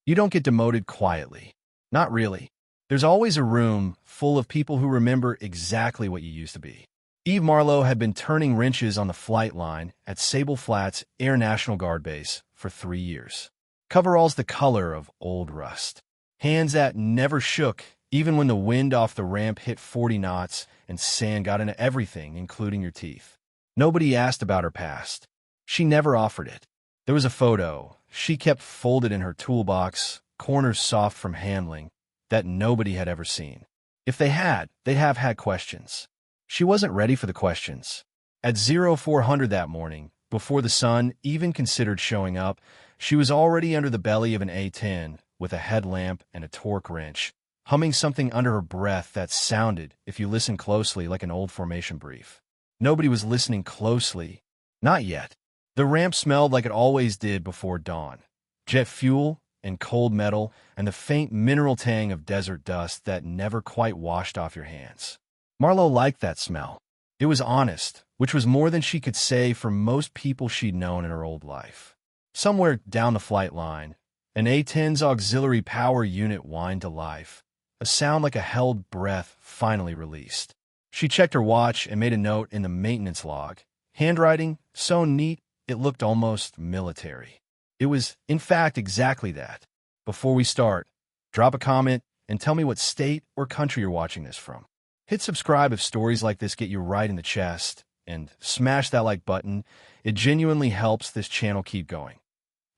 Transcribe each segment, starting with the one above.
You don't get demoted quietly. Not really. There's always a room full of people who remember exactly what you used to be. Eve Marlowe had been turning wrenches on the flight line at Sable Flats Air National Guard Base for 3 years. Coveralls the color of old rust. Hands that never shook even when the wind off the ramp hit 40 knots and sand got into everything, including your teeth. Nobody asked about her past. She never offered it. There was a photo she kept folded in her toolbox, corners soft from handling, that nobody had ever seen. If they had, they'd have had questions. She wasn't ready for the questions. At 0400 that morning, before the sun even considered showing up, she was already under the belly of an A-10 with a headlamp and a torque wrench, humming something under her breath that sounded, if you listened closely, like an old formation brief. Nobody was listening closely. Not yet. The ramp smelled like it always did before dawn. Jet fuel and cold metal and the faint mineral tang of desert dust that never quite washed off your hands. Marlowe liked that smell. It was honest, which was more than she could say for most people she'd known in her old life. Somewhere down the flight line, an A-10's auxiliary power unit whined to life, a sound like a held breath finally released. She checked her watch and made a note in the maintenance log. Handwriting, so neat, it looked almost military. It was, in fact, exactly that. Before we start, drop a comment and tell me what state or country you're watching this from. Hit subscribe if stories like this get you right in the chest, and smash that like button. It genuinely helps this channel keep going.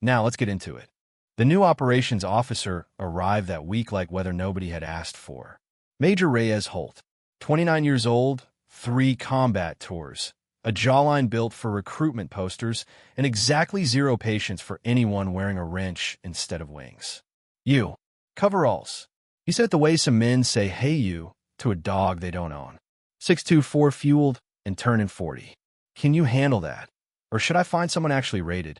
Now let's get into it. The new operations officer arrived that week like weather nobody had asked for. Major Reyes Holt, 29 years old, 3 combat tours, a jawline built for recruitment posters, and exactly 0 patience for anyone wearing a wrench instead of wings. You. Coveralls. He said the way some men say, "Hey you," to a dog they don't own. 6'2", fueled, and turning 40. Can you handle that? Or should I find someone actually rated?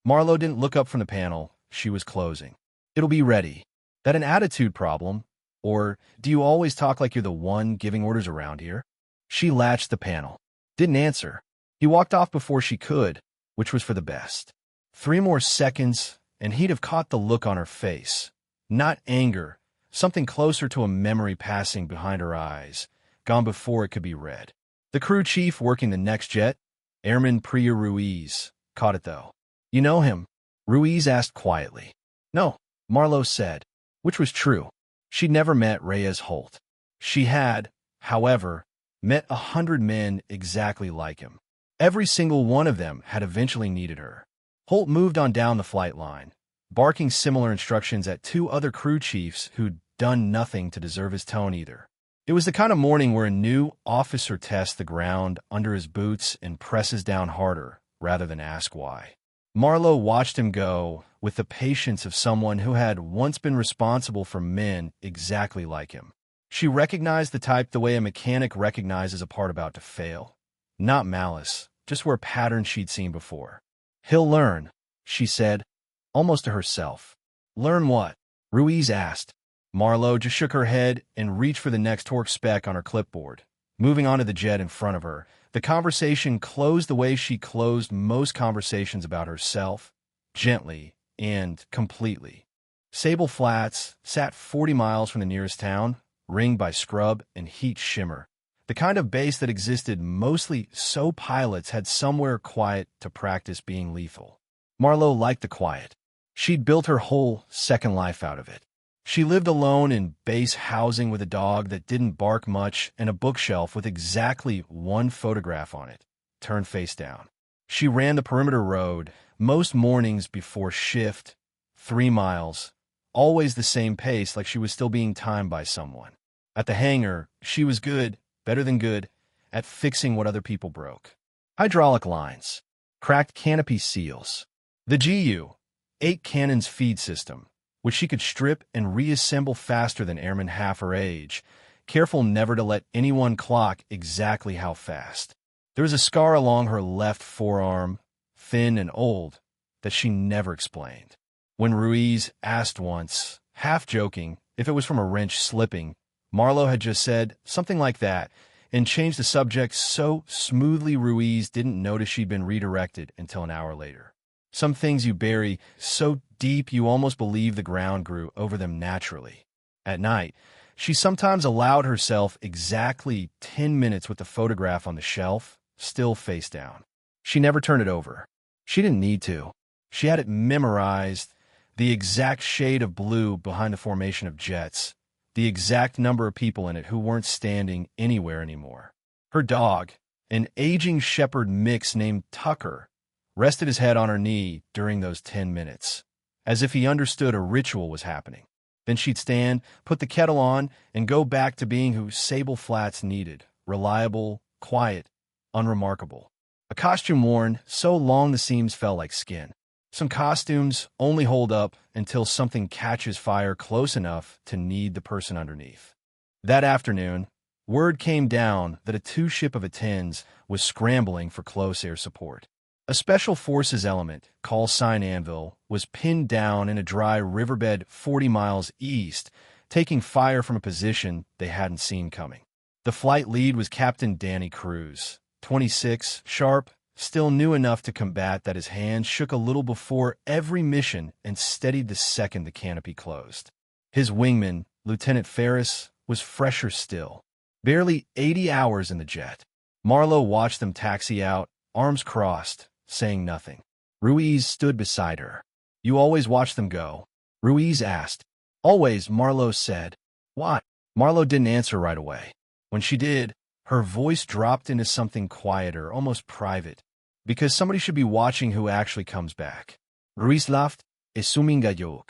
Marlowe didn't look up from the panel she was closing. It'll be ready. That an attitude problem? Or do you always talk like you're the one giving orders around here? She latched the panel. Didn't answer. He walked off before she could, which was for the best. 3 more seconds, and he'd have caught the look on her face. Not anger, something closer to a memory passing behind her eyes, gone before it could be read. The crew chief working the next jet, Airman Priya Ruiz, caught it though. You know him? Ruiz asked quietly. No, Marlowe said, which was true. She'd never met Reyes Holt. She had, however, met 100 men exactly like him. Every single one of them had eventually needed her. Holt moved on down the flight line, barking similar instructions at 2 other crew chiefs who'd done nothing to deserve his tone either. It was the kind of morning where a new officer tests the ground under his boots and presses down harder, rather than ask why. Marlowe watched him go with the patience of someone who had once been responsible for men exactly like him. She recognized the type the way a mechanic recognizes a part about to fail. Not malice, just where a pattern she'd seen before. He'll learn, she said, almost to herself. Learn what? Ruiz asked. Marlowe just shook her head and reached for the next torque spec on her clipboard. Moving on to the jet in front of her, the conversation closed the way she closed most conversations about herself, gently and completely. Sable Flats sat 40 miles from the nearest town, ringed by scrub and heat shimmer, the kind of base that existed mostly so pilots had somewhere quiet to practice being lethal. Marlowe liked the quiet. She'd built her whole second life out of it. She lived alone in base housing with a dog that didn't bark much and a bookshelf with exactly 1 photograph on it, turned face down. She ran the perimeter road most mornings before shift, 3 miles, always the same pace like she was still being timed by someone. At the hangar, she was good, better than good, at fixing what other people broke. Hydraulic lines, cracked canopy seals, the GU, 8 cannons feed system, which she could strip and reassemble faster than airmen half her age, careful never to let anyone clock exactly how fast. There was a scar along her left forearm, thin and old, that she never explained. When Ruiz asked once, half joking, if it was from a wrench slipping, Marlowe had just said something like that and changed the subject so smoothly Ruiz didn't notice she'd been redirected until an hour later. Some things you bury so deep you almost believe the ground grew over them naturally. At night, she sometimes allowed herself exactly 10 minutes with the photograph on the shelf, still face down. She never turned it over. She didn't need to. She had it memorized, the exact shade of blue behind the formation of jets, the exact number of people in it who weren't standing anywhere anymore. Her dog, an aging shepherd mix named Tucker, rested his head on her knee during those 10 minutes, as if he understood a ritual was happening. Then she'd stand, put the kettle on, and go back to being who Sable Flats needed: reliable, quiet, unremarkable. A costume worn so long the seams felt like skin. Some costumes only hold up until something catches fire close enough to need the person underneath. That afternoon, word came down that a two-ship of A-10s was scrambling for close air support. A Special Forces element, call sign Anvil, was pinned down in a dry riverbed 40 miles east, taking fire from a position they hadn't seen coming. The flight lead was Captain Danny Cruz, 26, sharp, still new enough to combat that his hands shook a little before every mission and steadied the second the canopy closed. His wingman, Lieutenant Ferris, was fresher still. Barely 80 hours in the jet. Marlowe watched them taxi out, arms crossed, saying nothing. Ruiz stood beside her. "You always watch them go?" Ruiz asked. "Always," Marlowe said. "Why?" Marlowe didn't answer right away. When she did, her voice dropped into something quieter, almost private. "Because somebody should be watching who actually comes back." Ruiz laughed. "Es un gallo."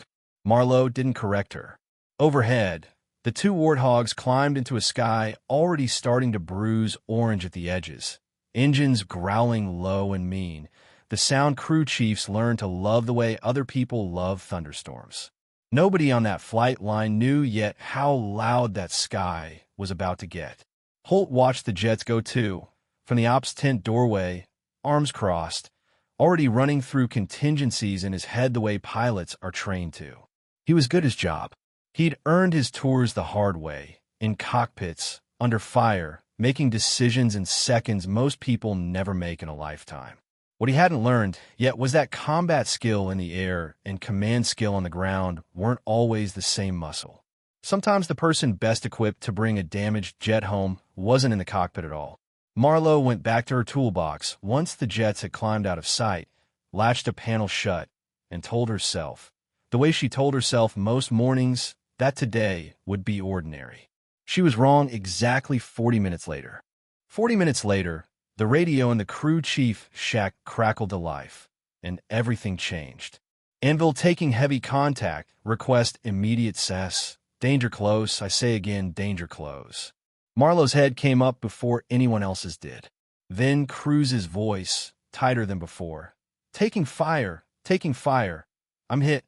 Marlowe didn't correct her. Overhead, the two warthogs climbed into a sky already starting to bruise orange at the edges. Engines growling low and mean, the sound crew chiefs learned to love the way other people love thunderstorms. Nobody on that flight line knew yet how loud that sky was about to get. Holt watched the jets go too, from the ops tent doorway, arms crossed, already running through contingencies in his head the way pilots are trained to. He was good at his job. He'd earned his tours the hard way, in cockpits, under fire, making decisions in seconds most people never make in a lifetime. What he hadn't learned yet was that combat skill in the air and command skill on the ground weren't always the same muscle. Sometimes the person best equipped to bring a damaged jet home wasn't in the cockpit at all. Marlowe went back to her toolbox once the jets had climbed out of sight, latched a panel shut, and told herself, the way she told herself most mornings, that today would be ordinary. She was wrong exactly 40 minutes later. 40 minutes later, the radio in the crew chief shack crackled to life, and everything changed. Anvil taking heavy contact, request immediate cess. Danger close, I say again, danger close. Marlowe's head came up before anyone else's did. Then Cruz's voice, tighter than before. Taking fire, taking fire. I'm hit,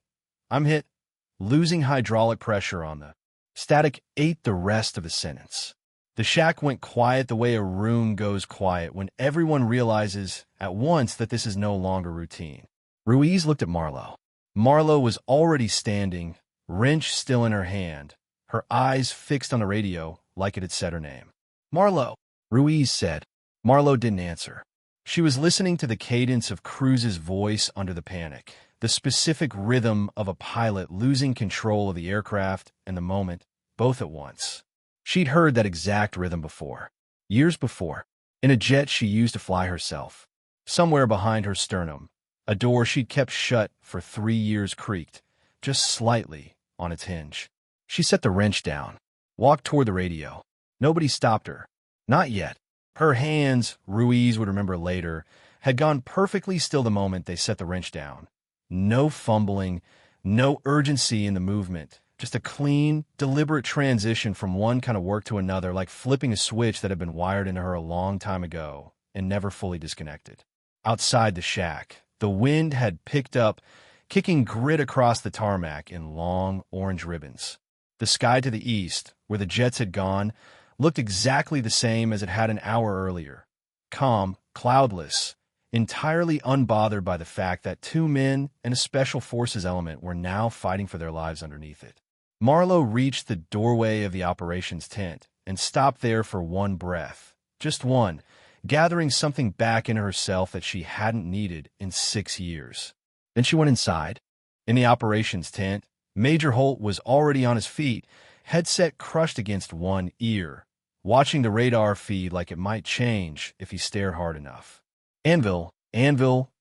losing hydraulic pressure on the static ate the rest of the sentence. The shack went quiet the way a room goes quiet when everyone realizes at once that this is no longer routine. Ruiz looked at Marlowe. Marlowe was already standing, wrench still in her hand, her eyes fixed on the radio like it had said her name. "Marlowe," Ruiz said. Marlowe didn't answer. She was listening to the cadence of Cruz's voice under the panic, the specific rhythm of a pilot losing control of the aircraft and the moment, both at once. She'd heard that exact rhythm before, years before, in a jet she used to fly herself. Somewhere behind her sternum, a door she'd kept shut for 3 years creaked, just slightly, on its hinge. She set the wrench down, walked toward the radio. Nobody stopped her. Not yet. Her hands, Ruiz would remember later, had gone perfectly still the moment they set the wrench down. No fumbling, no urgency in the movement, just a clean, deliberate transition from one kind of work to another, like flipping a switch that had been wired into her a long time ago and never fully disconnected. Outside the shack, the wind had picked up, kicking grit across the tarmac in long orange ribbons. The sky to the east, where the jets had gone, looked exactly the same as it had an hour earlier. Calm, cloudless, entirely unbothered by the fact that 2 men and a special forces element were now fighting for their lives underneath it. Marlowe reached the doorway of the operations tent and stopped there for one breath, just one, gathering something back in herself that she hadn't needed in 6 years. Then she went inside. In the operations tent, Major Holt was already on his feet, headset crushed against one ear, watching the radar feed like it might change if he stared hard enough. Anvil,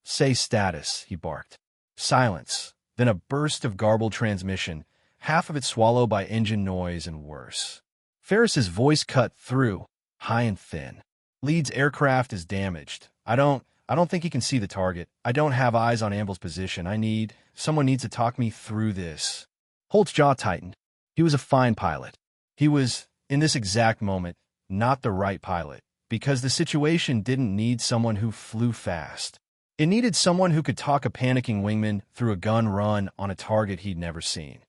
say status, he barked. Silence, then a burst of garbled transmission, half of it swallowed by engine noise and worse. Ferris's voice cut through, high and thin. Leeds aircraft is damaged. I don't think he can see the target. I don't have eyes on Anvil's position. Someone needs to talk me through this. Holt's jaw tightened. He was a fine pilot. He was, in this exact moment, not the right pilot, because the situation didn't need someone who flew fast. It needed someone who could talk a panicking wingman through a gun run on a target he'd never seen,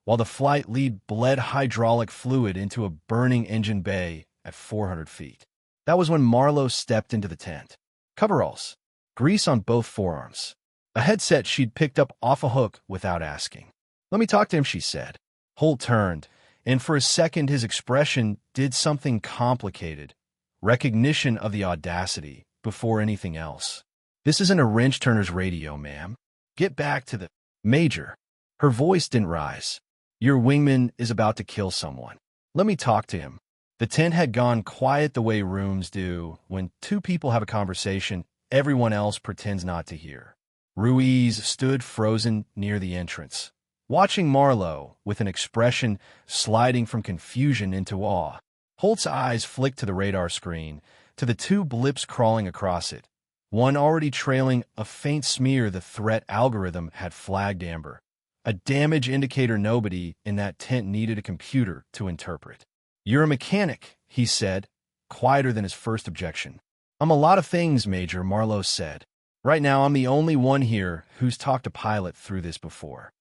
while the flight lead bled hydraulic fluid into a burning engine bay at 400 feet. That was when Marlowe stepped into the tent. Coveralls, grease on both forearms, a headset she'd picked up off a hook without asking. "Let me talk to him," she said. Holt turned, and for a second his expression did something complicated. Recognition of the audacity before anything else. "This isn't a wrench turner's radio, ma'am. Get back to the—" "Major." Her voice didn't rise. "Your wingman is about to kill someone. Let me talk to him." The tent had gone quiet the way rooms do when two people have a conversation everyone else pretends not to hear. Ruiz stood frozen near the entrance, watching Marlowe with an expression sliding from confusion into awe. Holt's eyes flicked to the radar screen, to the two blips crawling across it, one already trailing a faint smear the threat algorithm had flagged amber, a damage indicator nobody in that tent needed a computer to interpret. "You're a mechanic," he said, quieter than his first objection. "I'm a lot of things, Major," Marlowe said. "Right now, I'm the only one here who's talked a pilot through this before."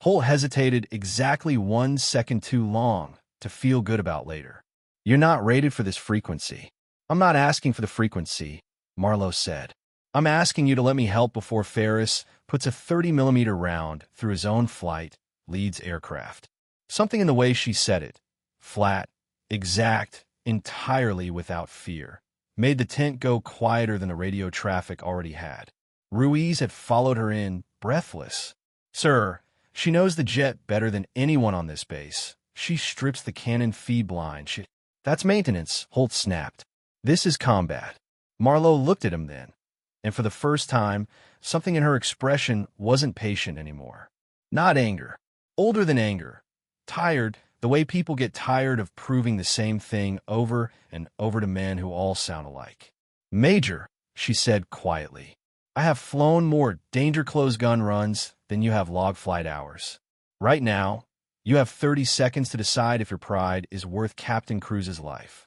Holt hesitated exactly 1 second too long to feel good about later. "You're not rated for this frequency." "I'm not asking for the frequency," Marlowe said. "I'm asking you to let me help before Ferris puts a 30mm round through his own flight, Leeds aircraft." Something in the way she said it, flat, exact, entirely without fear, made the tent go quieter than the radio traffic already had. Ruiz had followed her in, breathless. "Sir, she knows the jet better than anyone on this base. She strips the cannon feed blind. That's maintenance," Holt snapped. "This is combat." Marlowe looked at him then, and for the first time, something in her expression wasn't patient anymore. Not anger. Older than anger. Tired, the way people get tired of proving the same thing over and over to men who all sound alike. "Major," she said quietly, "I have flown more danger-close gun runs than you have log flight hours. Right now, you have 30 seconds to decide if your pride is worth Captain Cruz's life."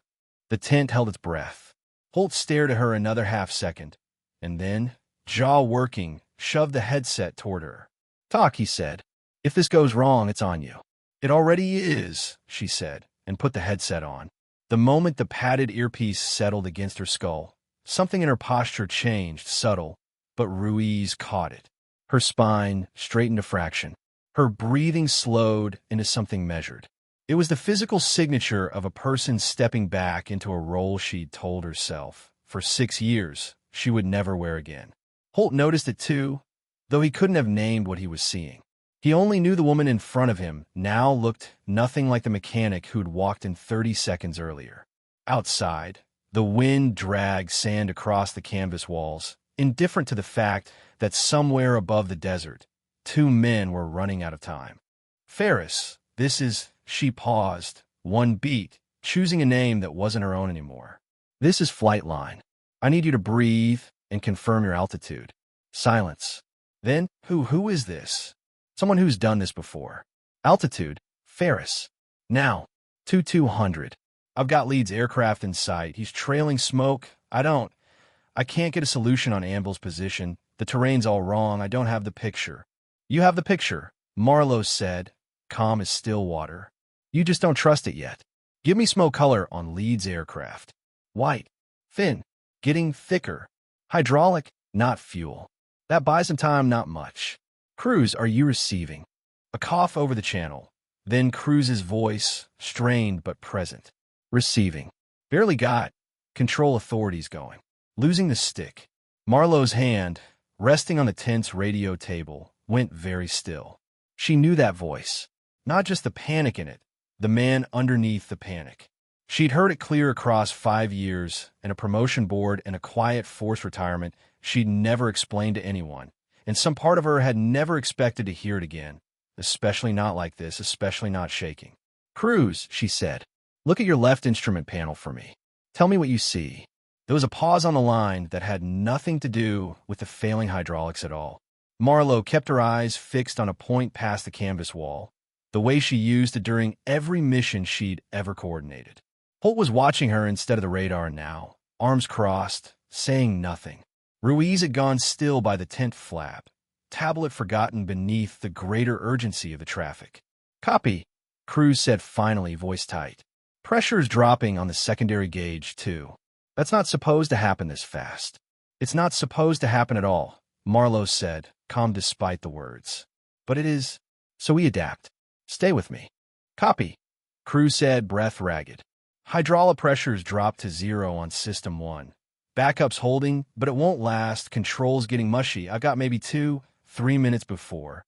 The tent held its breath. Holt stared at her another half-second, and then, jaw working, shoved the headset toward her. "Talk," he said. "If this goes wrong, it's on you." "It already is," she said, and put the headset on. The moment the padded earpiece settled against her skull, something in her posture changed, subtle, but Ruiz caught it. Her spine straightened a fraction. Her breathing slowed into something measured. It was the physical signature of a person stepping back into a role she'd told herself, for 6 years, she would never wear again. Holt noticed it too, though he couldn't have named what he was seeing. He only knew the woman in front of him now looked nothing like the mechanic who'd walked in 30 seconds earlier. Outside, the wind dragged sand across the canvas walls, indifferent to the fact that somewhere above the desert, 2 men were running out of time. "Ferris, this is—" She paused, one beat, choosing a name that wasn't her own anymore. "This is flight line. I need you to breathe and confirm your altitude." Silence. Then, who is this? "Someone who's done this before." "Altitude." "Ferris." "Now." 200. "I've got Leeds aircraft in sight. He's trailing smoke. I can't get a solution on Anvil's position. The terrain's all wrong. I don't have the picture." "You have the picture," Marlowe said, calm as still water. "You just don't trust it yet. Give me smoke color on Leeds aircraft." "White. Thin. Getting thicker. Hydraulic, not fuel. That buys him time, not much." "Cruz, are you receiving?" A cough over the channel. Then Cruz's voice, strained but present. "Receiving. Barely got. Control authorities going. Losing the stick." Marlowe's hand, resting on the tent's radio table, went very still. She knew that voice. Not just the panic in it, the man underneath the panic. She'd heard it clear across 5 years, and a promotion board and a quiet forced retirement she'd never explained to anyone. And some part of her had never expected to hear it again, especially not like this, especially not shaking. "Cruz," she said, "look at your left instrument panel for me. Tell me what you see." There was a pause on the line that had nothing to do with the failing hydraulics at all. Marlowe kept her eyes fixed on a point past the canvas wall, the way she used it during every mission she'd ever coordinated. Holt was watching her instead of the radar now, arms crossed, saying nothing. Ruiz had gone still by the tent flap, tablet forgotten beneath the greater urgency of the traffic. "Copy," Cruz said finally, voice tight. "Pressure's dropping on the secondary gauge, too. That's not supposed to happen this fast." "It's not supposed to happen at all," Marlowe said, calm despite the words. "But it is, so we adapt. Stay with me." "Copy," Cruz said, breath ragged. Hydraulic pressures dropped to 0 on System 1. "Backup's holding, but it won't last. Control's getting mushy. I've got maybe 2-3 minutes before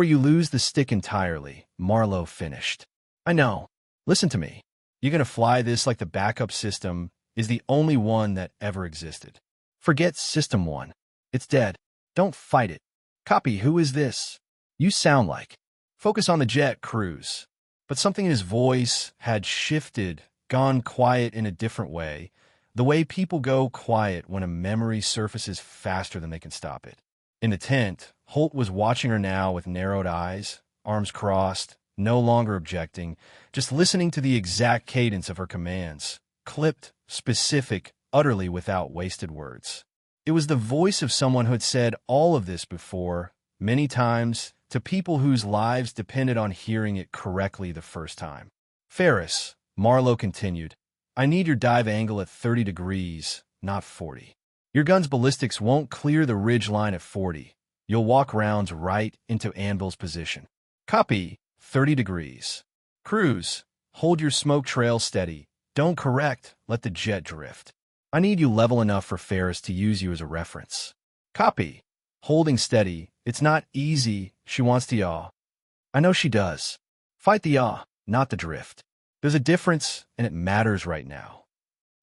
you lose the stick entirely," Marlowe finished. "I know. Listen to me. You're going to fly this like the backup system is the only one that ever existed. Forget System 1. It's dead. Don't fight it." "Copy. Who is this? You sound like." "Focus on the jet, Cruz." But something in his voice had shifted, gone quiet in a different way. The way people go quiet when a memory surfaces faster than they can stop it. In the tent, Holt was watching her now with narrowed eyes, arms crossed, no longer objecting, just listening to the exact cadence of her commands, clipped, specific, utterly without wasted words. It was the voice of someone who had said all of this before, many times, to people whose lives depended on hearing it correctly the first time. "Ferris," Marlowe continued, "I need your dive angle at 30 degrees, not 40. Your gun's ballistics won't clear the ridge line at 40. You'll walk rounds right into Anvil's position." "Copy, 30 degrees. Cruz, hold your smoke trail steady. Don't correct, let the jet drift. I need you level enough for Ferris to use you as a reference." "Copy, holding steady. It's not easy. She wants to yaw." "I know she does. Fight the yaw, not the drift. There's a difference, and it matters right now."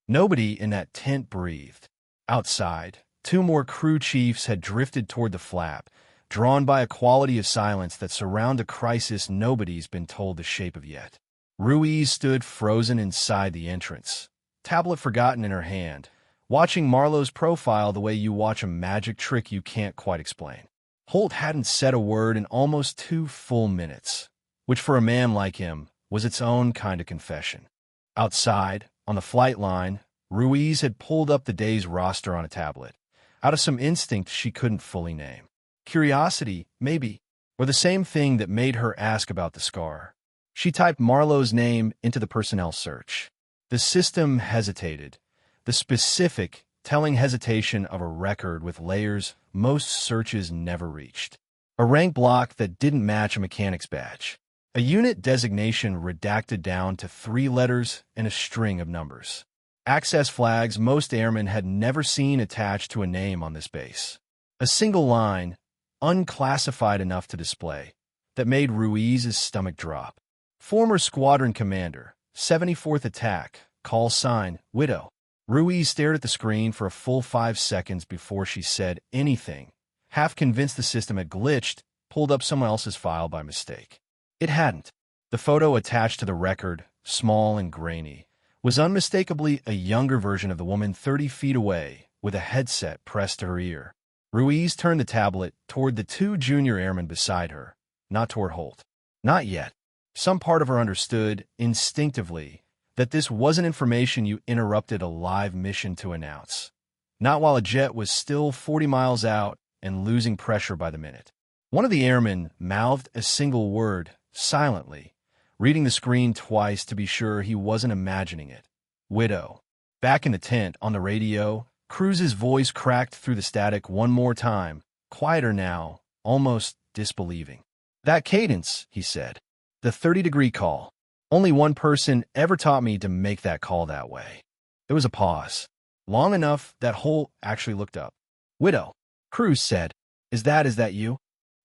Nobody in that tent breathed. Outside, 2 more crew chiefs had drifted toward the flap, drawn by a quality of silence that surrounds a crisis nobody's been told the shape of yet. Ruiz stood frozen inside the entrance, tablet forgotten in her hand, watching Marlowe's profile the way you watch a magic trick you can't quite explain. Holt hadn't said a word in almost 2 full minutes, which for a man like him was its own kind of confession. Outside, on the flight line, Ruiz had pulled up the day's roster on a tablet, out of some instinct she couldn't fully name. Curiosity, maybe, or the same thing that made her ask about the scar. She typed Marlowe's name into the personnel search. The system hesitated, the specific, telling hesitation of a record with layers most searches never reached. A rank block that didn't match a mechanic's badge. A unit designation redacted down to 3 letters and a string of numbers. Access flags most airmen had never seen attached to a name on this base. A single line, unclassified enough to display, that made Ruiz's stomach drop. "Former squadron commander, 74th attack, call sign, Widow." Ruiz stared at the screen for a full 5 seconds before she said anything, half convinced the system had glitched, pulled up someone else's file by mistake. It hadn't. The photo attached to the record, small and grainy, was unmistakably a younger version of the woman 30 feet away, with a headset pressed to her ear. Ruiz turned the tablet toward the 2 junior airmen beside her, not toward Holt. Not yet. Some part of her understood, instinctively, that this wasn't information you interrupted a live mission to announce. Not while a jet was still 40 miles out and losing pressure by the minute. One of the airmen mouthed a single word, silently, reading the screen twice to be sure he wasn't imagining it. "Widow." Back in the tent, on the radio, Cruz's voice cracked through the static one more time, quieter now, almost disbelieving. "That cadence," he said. "The 30-degree call. Only one person ever taught me to make that call that way." There was a pause, long enough that Holt actually looked up. "Widow." Cruz said, Is that you?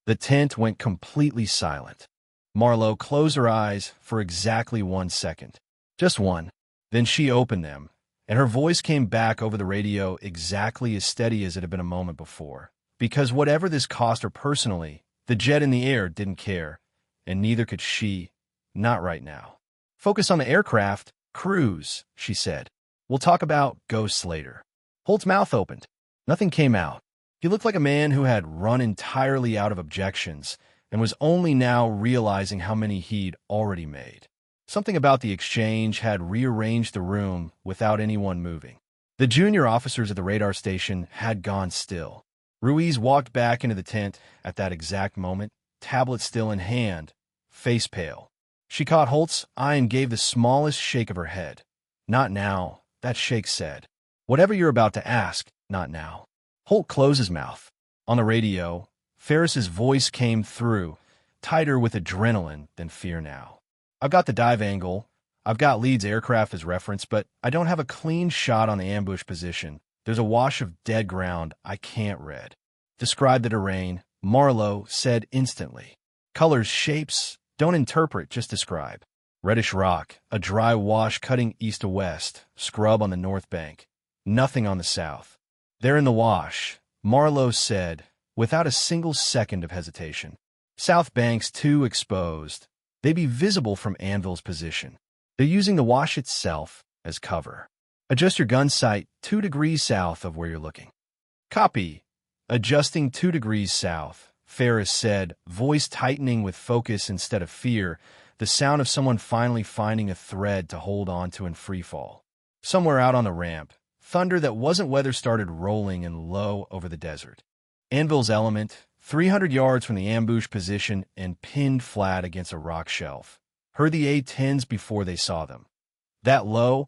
The tent went completely silent. Marlowe closed her eyes for exactly 1 second. Just one. Then she opened them, and her voice came back over the radio exactly as steady as it had been a moment before. Because whatever this cost her personally, the jet in the air didn't care, and neither could she, not right now. Focus on the aircraft, Cruz, she said. We'll talk about ghosts later. Holt's mouth opened. Nothing came out. He looked like a man who had run entirely out of objections and was only now realizing how many he'd already made. Something about the exchange had rearranged the room without anyone moving. The junior officers at the radar station had gone still. Ruiz walked back into the tent at that exact moment, tablet still in hand, face pale. She caught Holt's eye and gave the smallest shake of her head. Not now, that shake said. Whatever you're about to ask, not now. Holt closed his mouth. On the radio, Ferris's voice came through, tighter with adrenaline than fear now. I've got the dive angle. I've got Leeds aircraft as reference, but I don't have a clean shot on the ambush position. There's a wash of dead ground I can't read. Describe the terrain, Marlowe said instantly. Colors, shapes, don't interpret, just describe. Reddish rock, a dry wash cutting east to west, scrub on the north bank. Nothing on the south. They're in the wash, Marlowe said, without a single second of hesitation. South bank's too exposed. They'd be visible from Anvil's position. They're using the wash itself as cover. Adjust your gun sight 2 degrees south of where you're looking. Copy. Adjusting 2 degrees south, Ferris said, voice tightening with focus instead of fear, the sound of someone finally finding a thread to hold on to in freefall. Somewhere out on the ramp, thunder that wasn't weather started rolling and low over the desert. Anvil's element, 300 yards from the ambush position and pinned flat against a rock shelf. Heard the A-10s before they saw them. That low,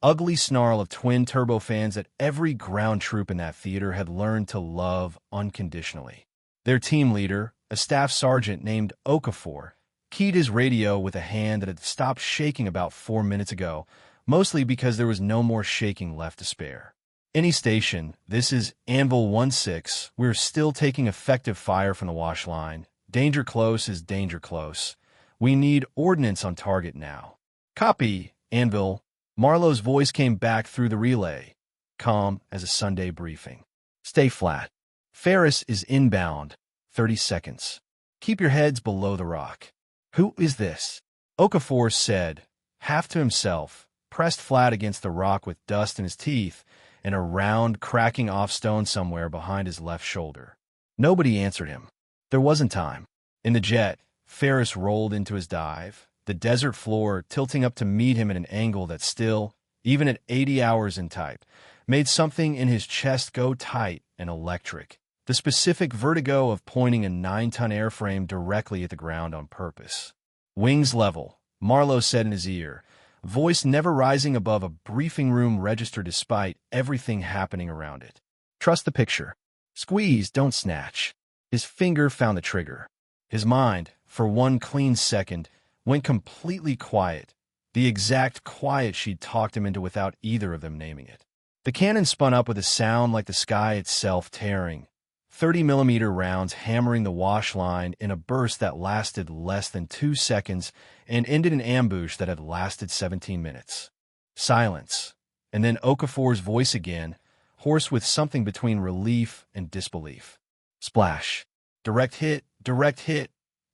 ugly snarl of twin turbofans that every ground troop in that theater had learned to love unconditionally. Their team leader, a staff sergeant named Okafor, keyed his radio with a hand that had stopped shaking about 4 minutes ago, mostly because there was no more shaking left to spare. Any station, this is Anvil 1-6, we're still taking effective fire from the wash line. Danger close is danger close. We need ordnance on target now. Copy, Anvil. Marlowe's voice came back through the relay, calm as a Sunday briefing. Stay flat. Ferris is inbound. 30 seconds. Keep your heads below the rock. Who is this? Okafor said, half to himself, pressed flat against the rock with dust in his teeth and a round, cracking off stone somewhere behind his left shoulder. Nobody answered him. There wasn't time. In the jet, Ferris rolled into his dive, the desert floor tilting up to meet him at an angle that still, even at 80 hours in type, made something in his chest go tight and electric. The specific vertigo of pointing a 9-ton airframe directly at the ground on purpose. Wings level, Marlowe said in his ear, voice never rising above a briefing room register despite everything happening around it. Trust the picture. Squeeze, don't snatch. His finger found the trigger. His mind, for one clean second, went completely quiet, the exact quiet she'd talked him into without either of them naming it. The cannon spun up with a sound like the sky itself tearing, 30-millimeter rounds hammering the wash line in a burst that lasted less than 2 seconds and ended an ambush that had lasted 17 minutes. Silence, and then Okafor's voice again, hoarse with something between relief and disbelief. Splash. Direct hit,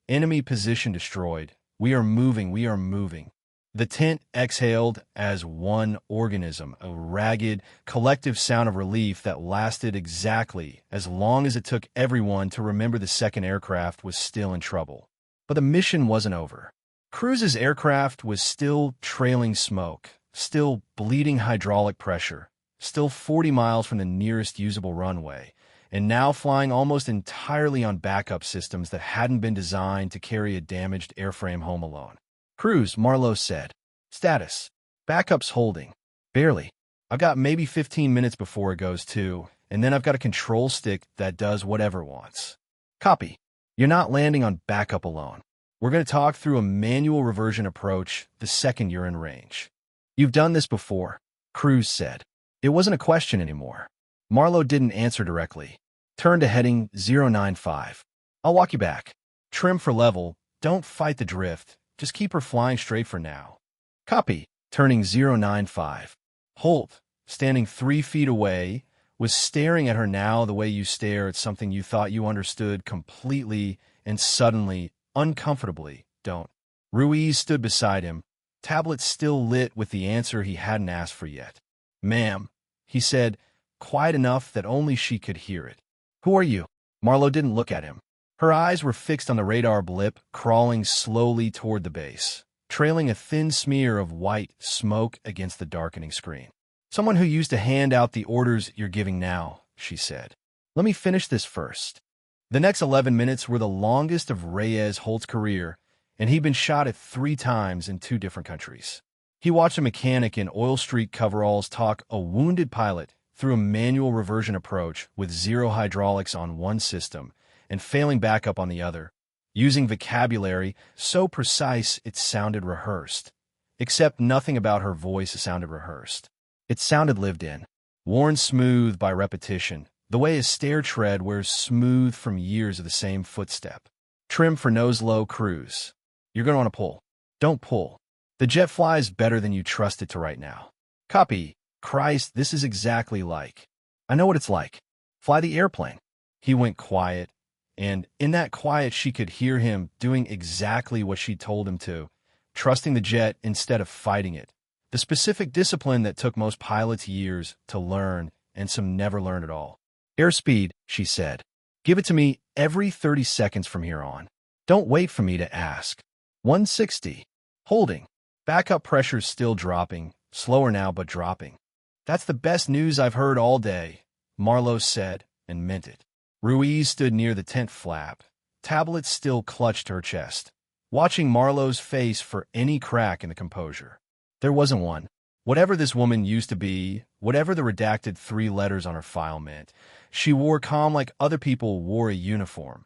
enemy position destroyed. We are moving. The tent exhaled as one organism, a ragged, collective sound of relief that lasted exactly as long as it took everyone to remember the second aircraft was still in trouble. But the mission wasn't over. Cruz's aircraft was still trailing smoke, still bleeding hydraulic pressure, still 40 miles from the nearest usable runway, and now flying almost entirely on backup systems that hadn't been designed to carry a damaged airframe home alone. Cruz, Marlowe said. Status. Backup's holding. Barely. I've got maybe 15 minutes before it goes to, and then I've got a control stick that does whatever it wants. Copy. You're not landing on backup alone. We're going to talk through a manual reversion approach the second you're in range. You've done this before, Cruz said. It wasn't a question anymore. Marlowe didn't answer directly. Turn to heading 095. I'll walk you back. Trim for level. Don't fight the drift. Just keep her flying straight for now. Copy. Turning 095. Holt, standing 3 feet away, was staring at her now the way you stare at something you thought you understood completely and suddenly, uncomfortably, don't. Ruiz stood beside him, tablet still lit with the answer he hadn't asked for yet. Ma'am, he said, quiet enough that only she could hear it. Who are you? Marlowe didn't look at him. Her eyes were fixed on the radar blip, crawling slowly toward the base, trailing a thin smear of white smoke against the darkening screen. Someone who used to hand out the orders you're giving now, she said. Let me finish this first. The next 11 minutes were the longest of Reyes Holt's career, and he'd been shot at 3 times in 2 different countries. He watched a mechanic in oil streak coveralls talk a wounded pilot through a manual reversion approach with 0 hydraulics on one system and failing backup on the other, using vocabulary so precise it sounded rehearsed. Except nothing about her voice sounded rehearsed. It sounded lived in, worn smooth by repetition, the way a stair tread wears smooth from years of the same footstep. Trim for nose-low cruise. You're going to want to pull. Don't pull. The jet flies better than you trust it to right now. Copy. Christ, this is exactly like. I know what it's like. Fly the airplane. He went quiet, and in that quiet she could hear him doing exactly what she told him to, trusting the jet instead of fighting it. The specific discipline that took most pilots years to learn and some never learn at all. Airspeed, she said. Give it to me every 30 seconds from here on. Don't wait for me to ask. 160. Holding. Backup pressure's still dropping, slower now but dropping. That's the best news I've heard all day, Marlowe said, and meant it. Ruiz stood near the tent flap. Tablet still clutched her chest, watching Marlowe's face for any crack in the composure. There wasn't one. Whatever this woman used to be, whatever the redacted 3 letters on her file meant, she wore calm like other people wore a uniform.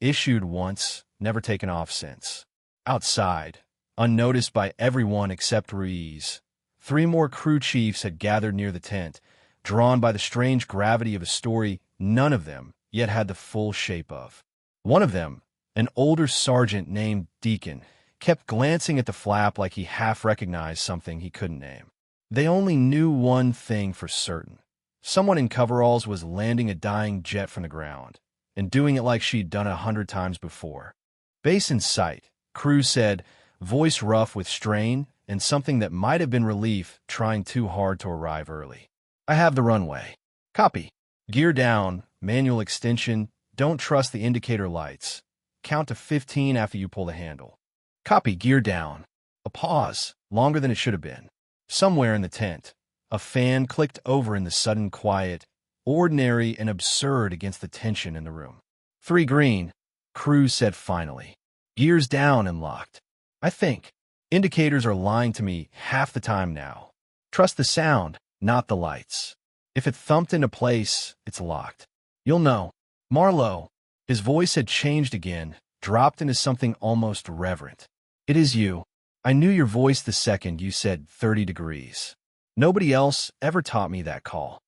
Issued once, never taken off since. Outside, unnoticed by everyone except Ruiz, 3 more crew chiefs had gathered near the tent, drawn by the strange gravity of a story none of them yet had the full shape of. One of them, an older sergeant named Deacon, kept glancing at the flap like he half recognized something he couldn't name. They only knew one thing for certain. Someone in coveralls was landing a dying jet from the ground, and doing it like she'd done 100 times before. Base in sight, crew said, voice rough with strain and something that might have been relief trying too hard to arrive early. I have the runway. Copy. Gear down, manual extension, don't trust the indicator lights. Count to 15 after you pull the handle. Copy, gear down. A pause, longer than it should have been. Somewhere in the tent, a fan clicked over in the sudden quiet, ordinary and absurd against the tension in the room. 3 green, crew said finally. Gears down and locked. I think. Indicators are lying to me half the time now. Trust the sound, not the lights. If it thumped into place, it's locked. You'll know. Marlowe. His voice had changed again, dropped into something almost reverent. It is you. I knew your voice the second you said 30 degrees. Nobody else ever taught me that call.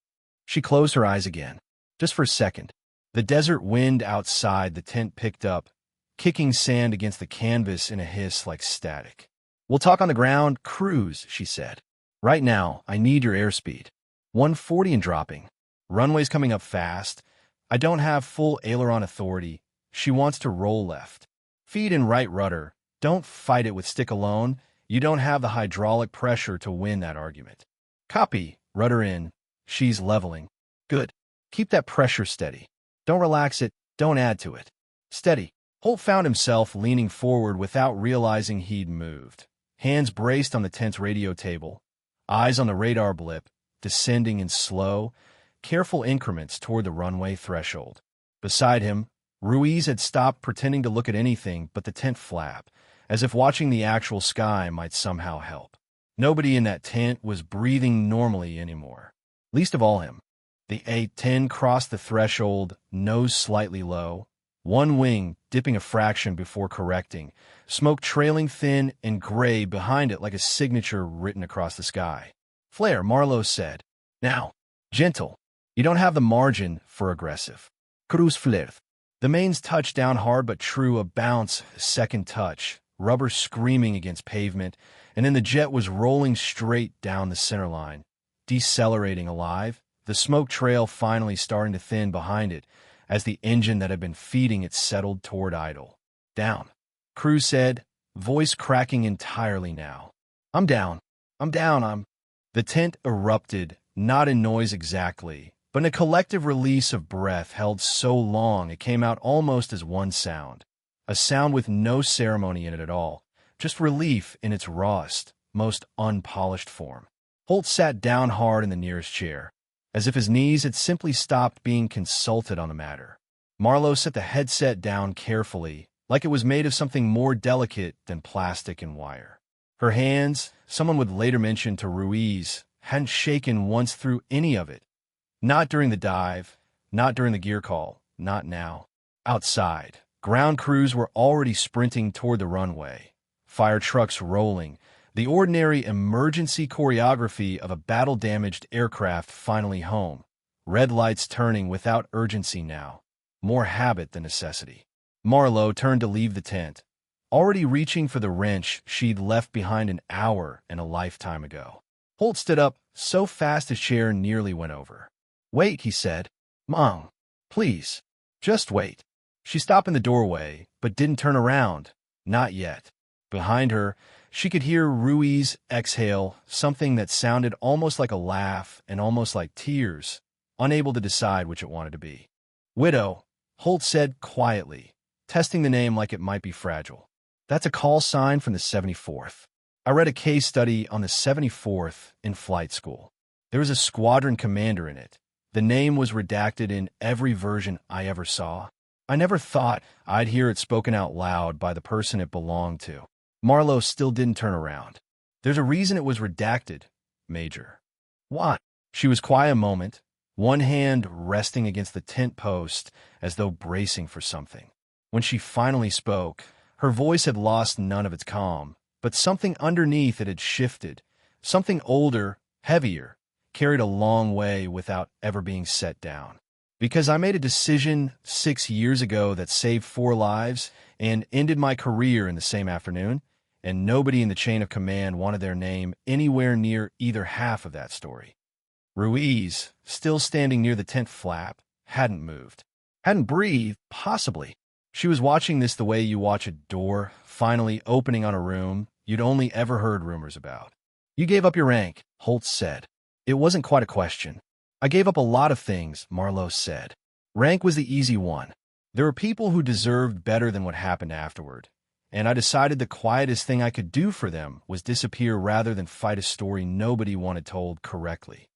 She closed her eyes again, just for a second. The desert wind outside the tent picked up, kicking sand against the canvas in a hiss like static. We'll talk on the ground, cruise, she said. Right now, I need your airspeed. 140 and dropping. Runway's coming up fast. I don't have full aileron authority. She wants to roll left. Feed and right rudder. Don't fight it with stick alone. You don't have the hydraulic pressure to win that argument. Copy. Rudder in. She's leveling. Good. Keep that pressure steady. Don't relax it. Don't add to it. Steady. Holt found himself leaning forward without realizing he'd moved. Hands braced on the tent's radio table. Eyes on the radar blip, descending in slow, careful increments toward the runway threshold. Beside him, Ruiz had stopped pretending to look at anything but the tent flap, as if watching the actual sky might somehow help. Nobody in that tent was breathing normally anymore. Least of all him. The A-10 crossed the threshold, nose slightly low, one wing dipping a fraction before correcting, smoke trailing thin and gray behind it like a signature written across the sky. Flare, Marlowe said. Now, gentle. You don't have the margin for aggressive. Cruz flirt. The mains touched down hard but true, a bounce, a second touch, rubber screaming against pavement, and then the jet was rolling straight down the center line, decelerating alive, the smoke trail finally starting to thin behind it as the engine that had been feeding it settled toward idle. Down, Cruz said, voice cracking entirely now. I'm down. I'm... The tent erupted, not in noise exactly, but in a collective release of breath held so long it came out almost as one sound. A sound with no ceremony in it at all, just relief in its rawest, most unpolished form. Holt sat down hard in the nearest chair, as if his knees had simply stopped being consulted on the matter. Marlowe set the headset down carefully, like it was made of something more delicate than plastic and wire. Her hands, someone would later mention to Ruiz, hadn't shaken once through any of it. Not during the dive, not during the gear call, not now. Outside, ground crews were already sprinting toward the runway, fire trucks rolling, the ordinary emergency choreography of a battle-damaged aircraft finally home, red lights turning without urgency now, more habit than necessity. Marlowe turned to leave the tent, already reaching for the wrench she'd left behind an hour and a lifetime ago. Holt stood up so fast his chair nearly went over. Wait, he said. Mom, please, just wait. She stopped in the doorway, but didn't turn around. Not yet. Behind her, she could hear Ruiz exhale, something that sounded almost like a laugh and almost like tears, unable to decide which it wanted to be. Widow, Holt said quietly, testing the name like it might be fragile. That's a call sign from the 74th. I read a case study on the 74th in flight school. There was a squadron commander in it. The name was redacted in every version I ever saw. I never thought I'd hear it spoken out loud by the person it belonged to. Marlowe still didn't turn around. There's a reason it was redacted, Major. What? She was quiet a moment, one hand resting against the tent post as though bracing for something. When she finally spoke, her voice had lost none of its calm, but something underneath it had shifted, something older, heavier, carried a long way without ever being set down. Because I made a decision 6 years ago that saved 4 lives and ended my career in the same afternoon, and nobody in the chain of command wanted their name anywhere near either half of that story. Ruiz, still standing near the tent flap, hadn't moved. Hadn't breathed, possibly. She was watching this the way you watch a door finally opening on a room you'd only ever heard rumors about. You gave up your rank, Holt said. It wasn't quite a question. I gave up a lot of things, Marlowe said. Rank was the easy one. There were people who deserved better than what happened afterward, and I decided the quietest thing I could do for them was disappear rather than fight a story nobody wanted told correctly.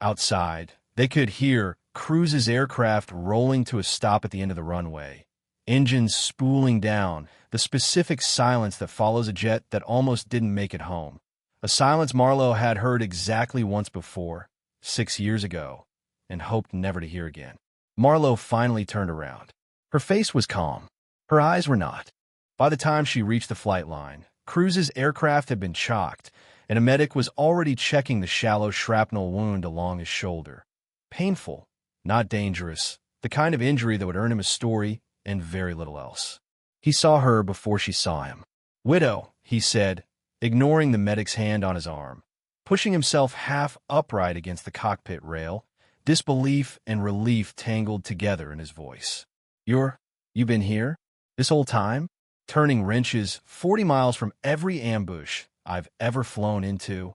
Outside, they could hear Cruz's aircraft rolling to a stop at the end of the runway, engines spooling down, the specific silence that follows a jet that almost didn't make it home. A silence Marlowe had heard exactly once before, 6 years ago, and hoped never to hear again. Marlowe finally turned around. Her face was calm. Her eyes were not. By the time she reached the flight line, Cruz's aircraft had been chocked, and a medic was already checking the shallow shrapnel wound along his shoulder. Painful, not dangerous, the kind of injury that would earn him a story and very little else. He saw her before she saw him. Widow, he said, ignoring the medic's hand on his arm, pushing himself half upright against the cockpit rail, disbelief and relief tangled together in his voice. You've been here? This whole time? Turning wrenches 40 miles from every ambush I've ever flown into?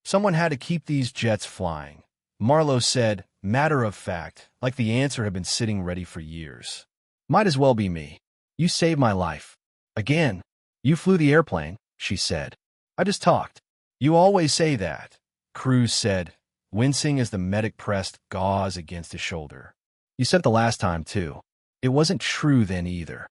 Someone had to keep these jets flying, Marlowe said, matter of fact, like the answer had been sitting ready for years. Might as well be me. You saved my life. Again. You flew the airplane, she said. I just talked. You always say that, Cruz said, wincing as the medic pressed gauze against his shoulder. You said it the last time, too. It wasn't true then either.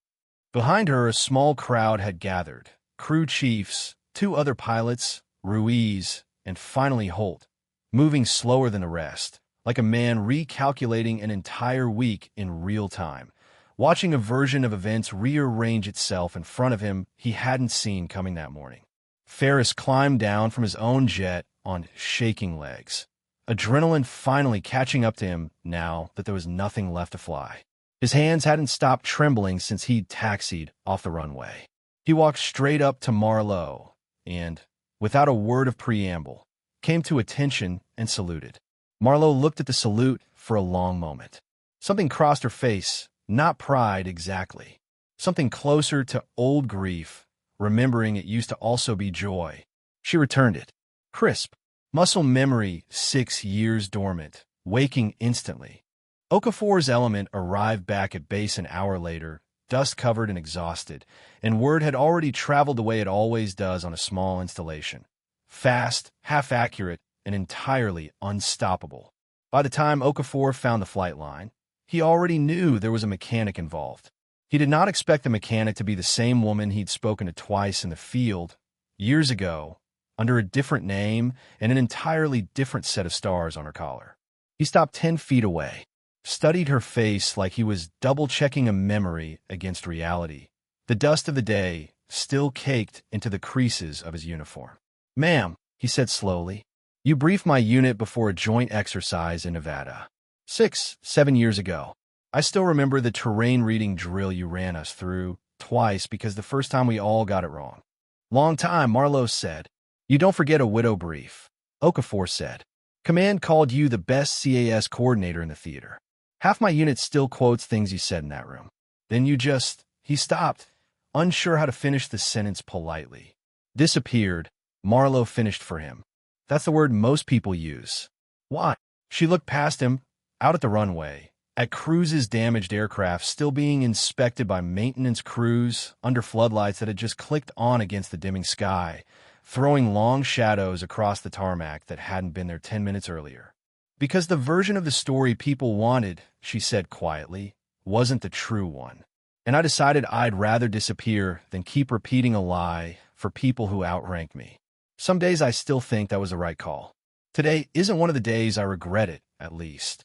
Behind her, a small crowd had gathered. Crew chiefs, 2 other pilots, Ruiz, and finally Holt, moving slower than the rest, like a man recalculating an entire week in real time, watching a version of events rearrange itself in front of him he hadn't seen coming that morning. Ferris climbed down from his own jet on shaking legs, adrenaline finally catching up to him now that there was nothing left to fly. His hands hadn't stopped trembling since he'd taxied off the runway. He walked straight up to Marlowe and, without a word of preamble, came to attention and saluted. Marlowe looked at the salute for a long moment. Something crossed her face, not pride exactly. Something closer to old grief, remembering it used to also be joy. She returned it. Crisp. Muscle memory 6 years dormant, waking instantly. Okafor's element arrived back at base an hour later, dust-covered and exhausted, and word had already traveled the way it always does on a small installation. Fast, half-accurate, and entirely unstoppable. By the time Okafor found the flight line, he already knew there was a mechanic involved. He did not expect the mechanic to be the same woman he'd spoken to twice in the field, years ago, under a different name and an entirely different set of stars on her collar. He stopped 10 feet away, studied her face like he was double-checking a memory against reality. The dust of the day still caked into the creases of his uniform. "Ma'am," he said slowly, "you briefed my unit before a joint exercise in Nevada. 7 years ago. I still remember the terrain reading drill you ran us through, twice because the first time we all got it wrong." "Long time," Marlowe said. "You don't forget a widow brief," Okafor said. "Command called you the best CAS coordinator in the theater. Half my unit still quotes things you said in that room. Then you just—" He stopped, unsure how to finish the sentence politely. "Disappeared," Marlowe finished for him. "That's the word most people use." "Why?" She looked past him, out at the runway, at Cruz's damaged aircraft still being inspected by maintenance crews under floodlights that had just clicked on against the dimming sky, throwing long shadows across the tarmac that hadn't been there 10 minutes earlier. "Because the version of the story people wanted," she said quietly, "wasn't the true one. And I decided I'd rather disappear than keep repeating a lie for people who outrank me. Some days I still think that was the right call. Today isn't one of the days I regret it, at least."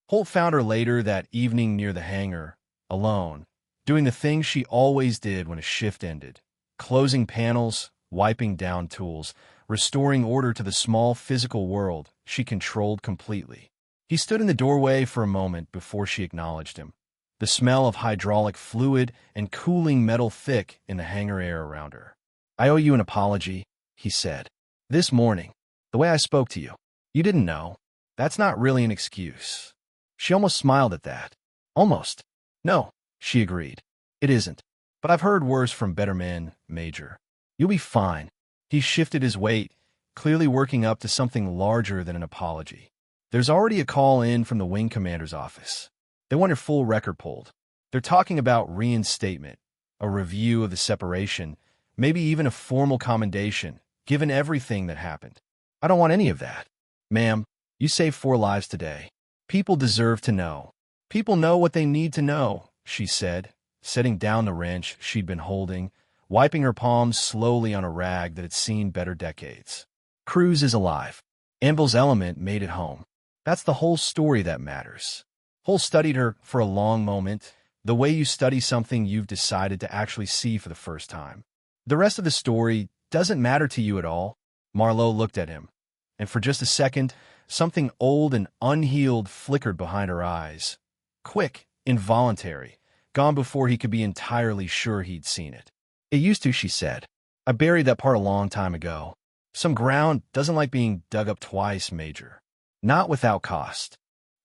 Holt found her later that evening near the hangar, alone, doing the things she always did when a shift ended, closing panels, wiping down tools, restoring order to the small physical world she controlled completely. He stood in the doorway for a moment before she acknowledged him, the smell of hydraulic fluid and cooling metal thick in the hangar air around her. "I owe you an apology," he said. "This morning, the way I spoke to you. You didn't know. That's not really an excuse." She almost smiled at that. "Almost." "No," she agreed. "It isn't. But I've heard worse from better men, Major. You'll be fine." He shifted his weight, clearly working up to something larger than an apology. "There's already a call in from the wing commander's office. They want your full record pulled. They're talking about reinstatement, a review of the separation, maybe even a formal commendation, given everything that happened. I don't want any of that. Ma'am, you saved 4 lives today. People deserve to know. People know what they need to know," she said, setting down the wrench she'd been holding, wiping her palms slowly on a rag that had seen better decades. "Cruz is alive. Anvil's element made it home. That's the whole story that matters." Hull studied her for a long moment, the way you study something you've decided to actually see for the first time. "The rest of the story doesn't matter to you at all." Marlowe looked at him, and for just a second, something old and unhealed flickered behind her eyes. Quick, involuntary, gone before he could be entirely sure he'd seen it. "It used to," she said. "I buried that part a long time ago. Some ground doesn't like being dug up twice, Major. Not without cost."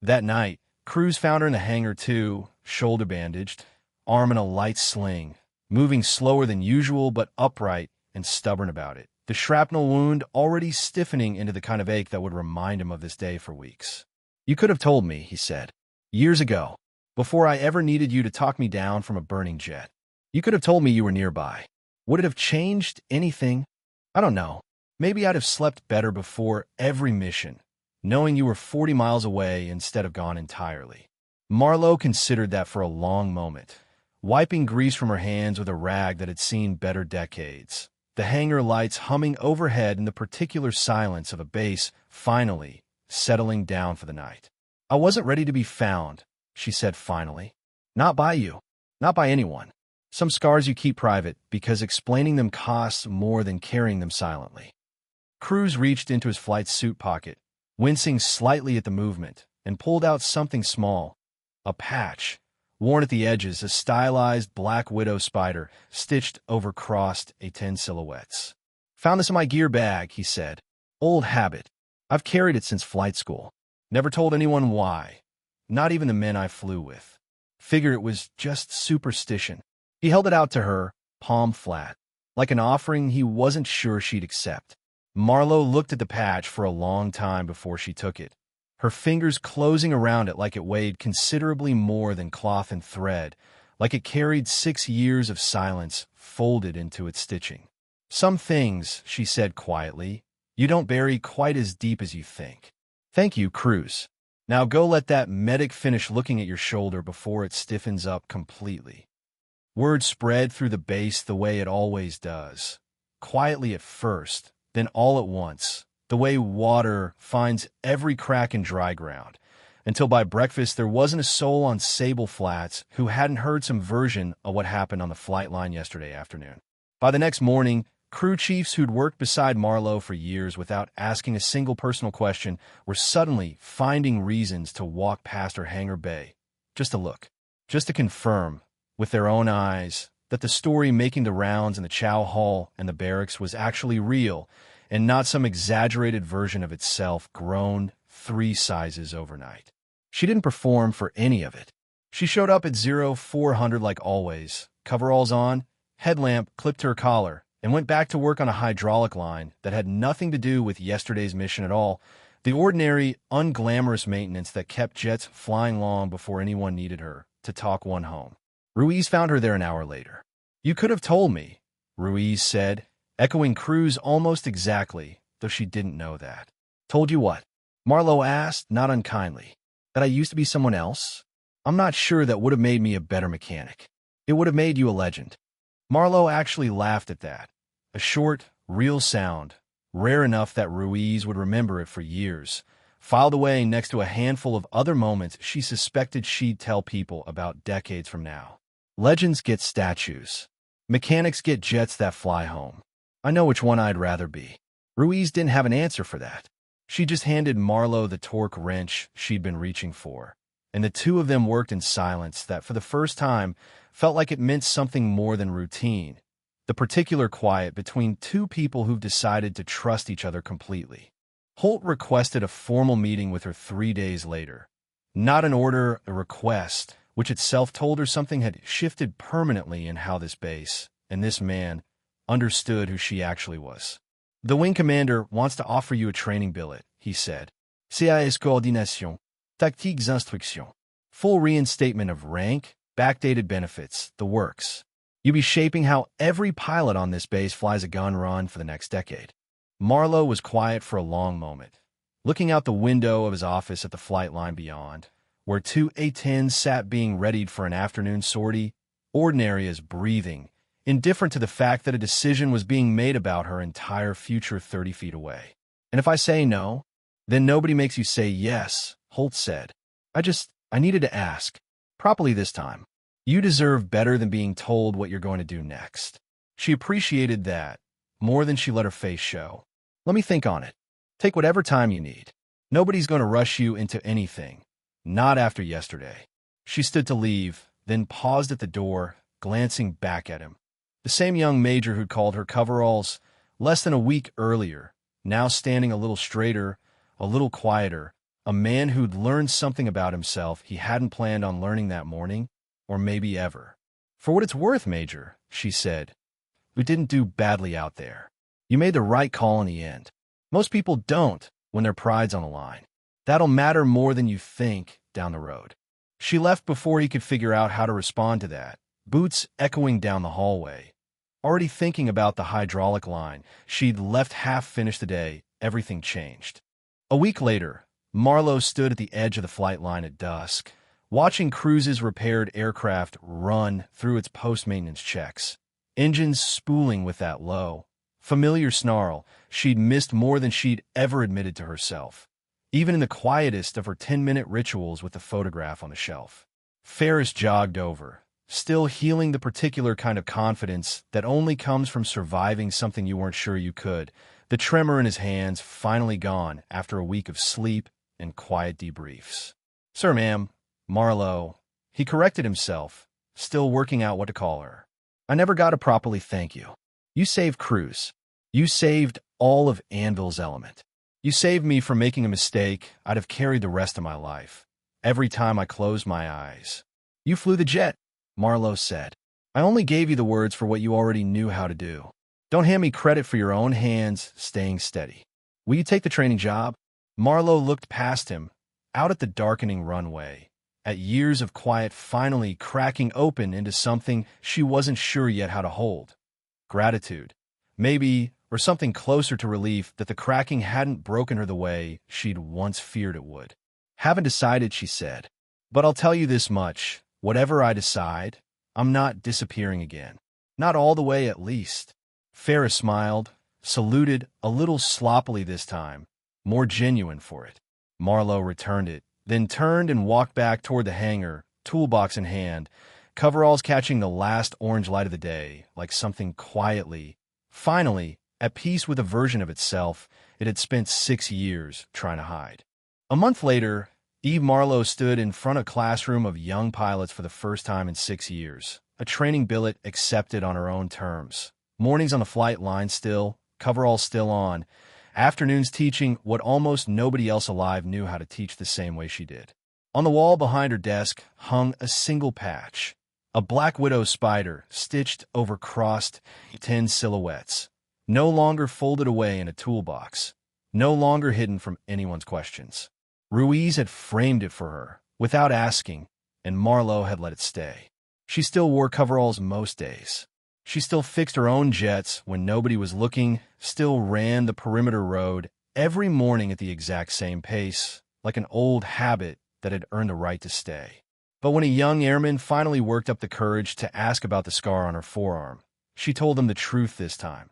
That night, Cruz found her in the hangar too, shoulder bandaged, arm in a light sling, moving slower than usual but upright and stubborn about it, the shrapnel wound already stiffening into the kind of ache that would remind him of this day for weeks. "You could have told me," he said, "years ago, before I ever needed you to talk me down from a burning jet. You could have told me you were nearby. Would it have changed anything? I don't know. Maybe I'd have slept better before every mission, knowing you were 40 miles away instead of gone entirely." Marlowe considered that for a long moment, wiping grease from her hands with a rag that had seen better decades, the hangar lights humming overhead in the particular silence of a base finally settling down for the night. "I wasn't ready to be found," she said finally. "Not by you. Not by anyone. Some scars you keep private because explaining them costs more than carrying them silently." Cruz reached into his flight suit pocket, wincing slightly at the movement, and pulled out something small, a patch, Worn at the edges, a stylized black widow spider stitched over crossed A10 silhouettes. "Found this in my gear bag," he said. "Old habit. I've carried it since flight school. Never told anyone why. Not even the men I flew with. Figured it was just superstition." He held it out to her, palm flat, like an offering he wasn't sure she'd accept. Marlowe looked at the patch for a long time before she took it, her fingers closing around it like it weighed considerably more than cloth and thread, like it carried 6 years of silence folded into its stitching. "Some things," she said quietly, "you don't bury quite as deep as you think." "Thank you, Cruz. Now go let that medic finish looking at your shoulder before it stiffens up completely." Word spread through the base the way it always does, quietly at first, then all at once, the way water finds every crack in dry ground, until by breakfast there wasn't a soul on Sable Flats who hadn't heard some version of what happened on the flight line yesterday afternoon. By the next morning, crew chiefs who'd worked beside Marlowe for years without asking a single personal question were suddenly finding reasons to walk past her hangar bay, just to look, just to confirm, with their own eyes, that the story making the rounds in the chow hall and the barracks was actually real, and not some exaggerated version of itself grown 3 sizes overnight. She didn't perform for any of it. She showed up at 0400 like always, coveralls on, headlamp clipped to her collar, and went back to work on a hydraulic line that had nothing to do with yesterday's mission at all, the ordinary, unglamorous maintenance that kept jets flying long before anyone needed her to talk one home. Ruiz found her there an hour later. "You could have told me," Ruiz said, echoing Cruz almost exactly, though she didn't know that. "Told you what?" Marlowe asked, not unkindly. "That I used to be someone else? I'm not sure that would have made me a better mechanic. It would have made you a legend." Marlowe actually laughed at that. A short, real sound, rare enough that Ruiz would remember it for years, filed away next to a handful of other moments she suspected she'd tell people about decades from now. Legends get statues. Mechanics get jets that fly home. I know which one I'd rather be. Ruiz didn't have an answer for that. She just handed Marlowe the torque wrench she'd been reaching for, and the two of them worked in silence that, for the first time, felt like it meant something more than routine, the particular quiet between two people who've decided to trust each other completely. Holt requested a formal meeting with her 3 days later. Not an order, a request, which itself told her something had shifted permanently in how this base, and this man, understood who she actually was. "The wing commander wants to offer you a training billet," he said. "CAS coordination, tactiques instruction. Full reinstatement of rank, backdated benefits, the works. You'll be shaping how every pilot on this base flies a gun run for the next decade." Marlowe was quiet for a long moment, looking out the window of his office at the flight line beyond, where 2 A-10s sat being readied for an afternoon sortie, ordinary as breathing, indifferent to the fact that a decision was being made about her entire future 30 feet away. "And if I say no, then nobody makes you say yes," Holt said. I needed to ask. Properly this time. You deserve better than being told what you're going to do next." She appreciated that, more than she let her face show. "Let me think on it. Take whatever time you need. Nobody's going to rush you into anything. Not after yesterday." She stood to leave, then paused at the door, glancing back at him. The same young major who'd called her coveralls less than a week earlier, now standing a little straighter, a little quieter, a man who'd learned something about himself he hadn't planned on learning that morning, or maybe ever. "For what it's worth, Major," she said, "we didn't do badly out there. You made the right call in the end. Most people don't when their pride's on the line. That'll matter more than you think down the road." She left before he could figure out how to respond to that, boots echoing down the hallway. Already thinking about the hydraulic line she'd left half-finished today, everything changed. A week later, Marlowe stood at the edge of the flight line at dusk, watching Cruz's repaired aircraft run through its post-maintenance checks, engines spooling with that low, familiar snarl she'd missed more than she'd ever admitted to herself, even in the quietest of her 10-minute rituals with the photograph on the shelf. Ferris jogged over, still healing the particular kind of confidence that only comes from surviving something you weren't sure you could, the tremor in his hands finally gone after a week of sleep and quiet debriefs. "Sir, ma'am." Marlowe, He corrected himself, still working out what to call her. I never got to properly thank you. You saved Cruz. You saved all of Anvil's element. You saved me from making a mistake I'd have carried the rest of my life. Every time I closed my eyes. You flew the jet, Marlowe said. I only gave you the words for what you already knew how to do. Don't hand me credit for your own hands staying steady. Will you take the training job? Marlowe looked past him, out at the darkening runway, at years of quiet finally cracking open into something she wasn't sure yet how to hold. Gratitude, maybe, or something closer to relief that the cracking hadn't broken her the way she'd once feared it would. Haven't decided, she said. But I'll tell you this much. Whatever I decide, I'm not disappearing again. Not all the way, at least. Farah smiled, saluted a little sloppily this time, more genuine for it. Marlowe returned it, then turned and walked back toward the hangar, toolbox in hand, coveralls catching the last orange light of the day, like something quietly, finally, at peace with a version of itself it had spent 6 years trying to hide. A month later, Eve Marlowe stood in front of a classroom of young pilots for the first time in 6 years, a training billet accepted on her own terms. Mornings on the flight line still, coveralls still on, afternoons teaching what almost nobody else alive knew how to teach the same way she did. On the wall behind her desk hung a single patch, a black widow spider stitched over crossed tin silhouettes, no longer folded away in a toolbox, no longer hidden from anyone's questions. Ruiz had framed it for her, without asking, and Marlowe had let it stay. She still wore coveralls most days. She still fixed her own jets when nobody was looking, still ran the perimeter road every morning at the exact same pace, like an old habit that had earned the right to stay. But when a young airman finally worked up the courage to ask about the scar on her forearm, she told him the truth this time.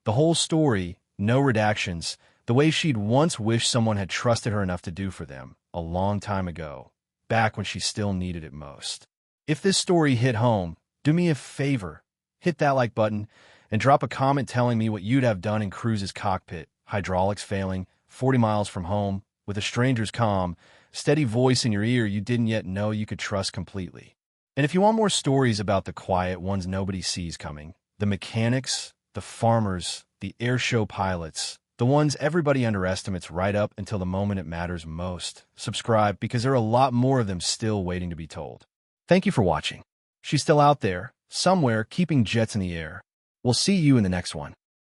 The whole story, no redactions, the way she'd once wished someone had trusted her enough to do for them, a long time ago, back when she still needed it most. If this story hit home, do me a favor. Hit that like button and drop a comment telling me what you'd have done in Cruz's cockpit, hydraulics failing, 40 miles from home, with a stranger's calm, steady voice in your ear you didn't yet know you could trust completely. And if you want more stories about the quiet ones nobody sees coming, the mechanics, the farmers, the airshow pilots, the ones everybody underestimates right up until the moment it matters most, subscribe because there are a lot more of them still waiting to be told. Thank you for watching. She's still out there, somewhere, keeping jets in the air. We'll see you in the next one.